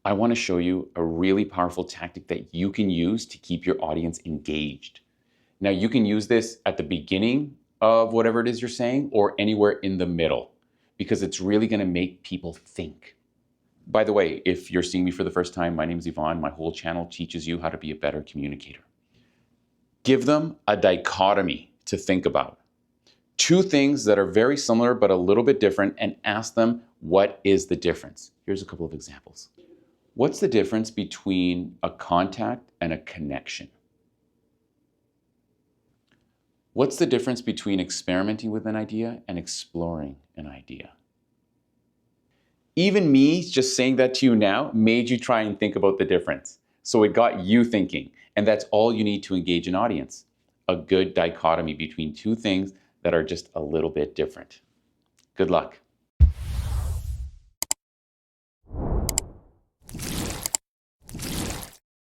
I want to show you a really powerful tactic that you can use to keep your audience engaged. Now, you can use this at the beginning of whatever it is you're saying or anywhere in the middle, because it's really going to make people think. By the way, if you're seeing me for the first time, my name is Yvonne. My whole channel teaches you how to be a better communicator. Give them a dichotomy to think about. Two things that are very similar but a little bit different, and ask them, what is the difference? Here's a couple of examples. What's the difference between a contact and a connection? What's the difference between experimenting with an idea and exploring an idea? Even me just saying that to you now made you try and think about the difference. So it got you thinking, and that's all you need to engage an audience. A good dichotomy between two things that are just a little bit different. Good luck.